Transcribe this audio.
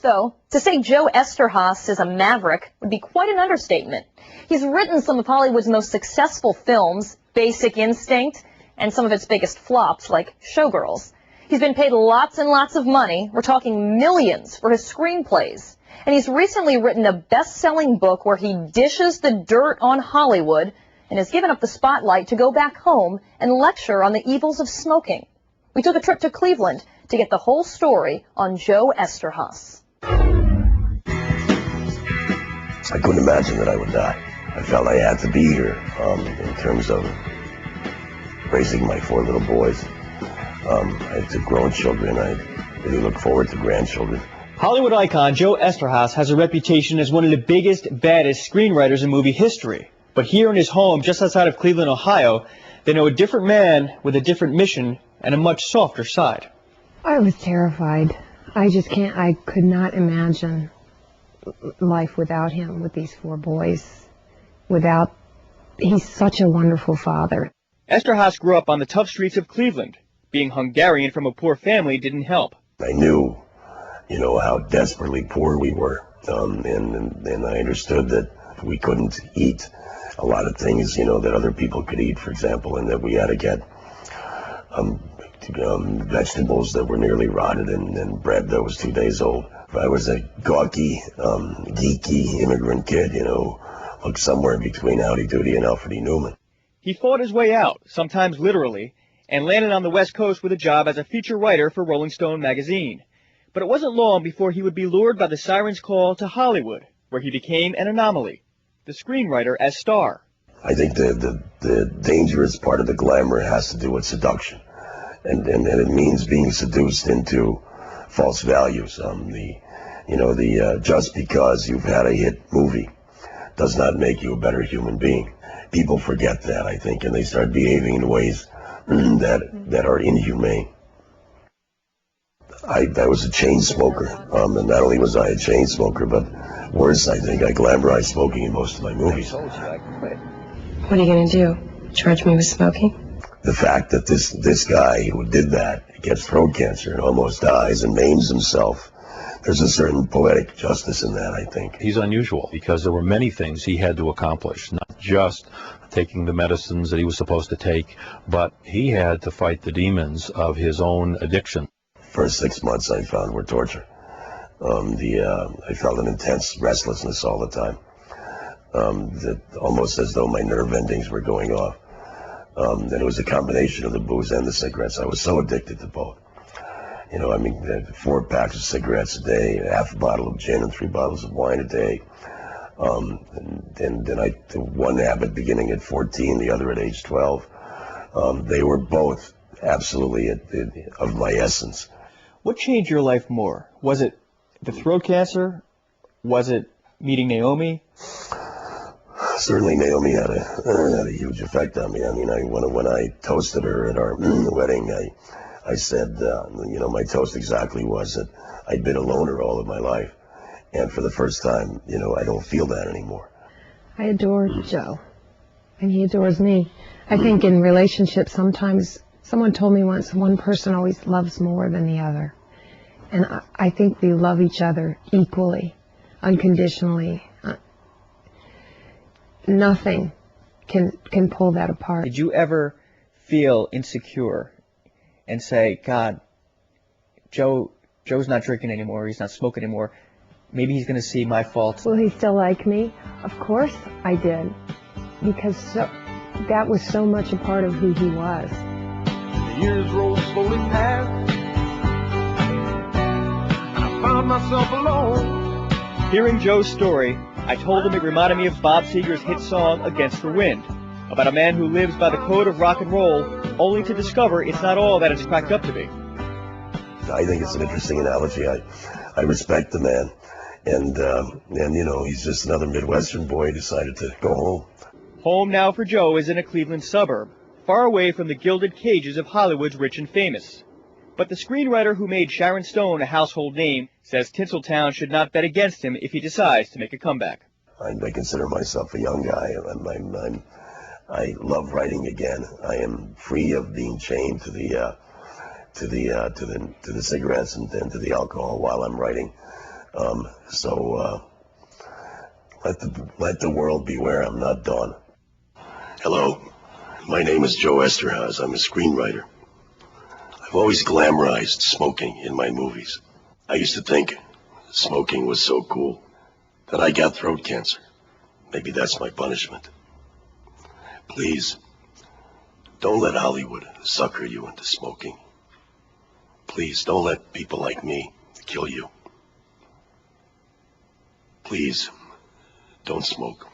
Though, to say Joe Eszterhas is a maverick would be quite an understatement. He's written some of Hollywood's most successful films, Basic Instinct, and some of its biggest flops, like Showgirls. He's been paid lots and lots of money, we're talking millions, for his screenplays. And he's recently written a best-selling book where he dishes the dirt on Hollywood and has given up the spotlight to go back home and lecture on the evils of smoking. We took a trip to Cleveland to get the whole story on Joe Eszterhas. I couldn't imagine that I would die. I felt I had to be here in terms of raising my 4 little boys. I have 2 grown children. I really look forward to grandchildren. Hollywood icon Joe Eszterhas has a reputation as one of the biggest, baddest screenwriters in movie history. But here in his home just outside of Cleveland, Ohio, they know a different man with a different mission and a much softer side. I was terrified. I could not imagine life without him, with these 4 boys. He's such a wonderful father. Eszterhas grew up on the tough streets of Cleveland. Being Hungarian from a poor family didn't help. I knew, how desperately poor we were, and I understood that we couldn't eat a lot of things, that other people could eat, for example, and that we had to get vegetables that were nearly rotted and bread that was 2 days old. I was a gawky, geeky immigrant kid, looked somewhere between Howdy Doody and Alfred E. Newman. He fought his way out, sometimes literally, and landed on the West Coast with a job as a feature writer for Rolling Stone magazine. But it wasn't long before he would be lured by the siren's call to Hollywood, where he became an anomaly, the screenwriter as star. I think the dangerous part of the glamour has to do with seduction, and it means being seduced into false values. Just because you've had a hit movie does not make you a better human being. People forget that, I think, and they start behaving in ways that are inhumane. I was a chain smoker, and not only was I a chain smoker, but worse, I think I glamorized smoking in most of my movies. I told you I quit. What are you going to do? Charge me with smoking? The fact that this guy who did that gets throat cancer and almost dies and maims himself, there's a certain poetic justice in that, I think. He's unusual because there were many things he had to accomplish, not just taking the medicines that he was supposed to take, but he had to fight the demons of his own addiction. First 6 months I found were torture. I felt an intense restlessness all the time, almost as though my nerve endings were going off. And it was a combination of the booze and the cigarettes. I was so addicted to both. 4 packs of cigarettes a day, half a bottle of gin and 3 bottles of wine a day. And then I took one habit beginning at 14, the other at age 12. They were both absolutely of my essence. What changed your life more? Was it the throat cancer? Was it meeting NAOMI? Certainly NAOMI had a huge effect on me. When I toasted her at our wedding, I said, my toast exactly was that I'd been a loner all of my life. And for the first time, I don't feel that anymore. I adore Joe, and he adores me. I think in relationships, sometimes, someone told me once, one person always loves more than the other. And I think we love each other equally, unconditionally. Nothing can pull that apart. Did you ever feel insecure and say, God, Joe's not drinking anymore, he's not smoking anymore, maybe he's going to see my faults? Will he still like me? Of course I did, because that was so much a part of who he was. The years rolled slowly past, and I found myself alone. Hearing Joe's story, I told him it reminded me of Bob Seger's hit song, Against the Wind, about a man who lives by the code of rock and roll, only to discover it's not all that it's cracked up to be. I think it's an interesting analogy. I respect the man, and he's just another Midwestern boy who decided to go home. Home now for Joe is in a Cleveland suburb, far away from the gilded cages of Hollywood's rich and famous. But the screenwriter who made Sharon Stone a household name says Tinseltown should not bet against him if he decides to make a comeback. I consider myself a young guy. I love writing again. I am free of being chained to the cigarettes and to the alcohol while I'm writing. So let the world beware. I'm not done. Hello, my name is Joe Eszterhas. I'm a screenwriter. I've always glamorized smoking in my movies. I used to think smoking was so cool that I got throat cancer. Maybe that's my punishment. Please, don't let Hollywood sucker you into smoking. Please, don't let people like me kill you. Please, don't smoke.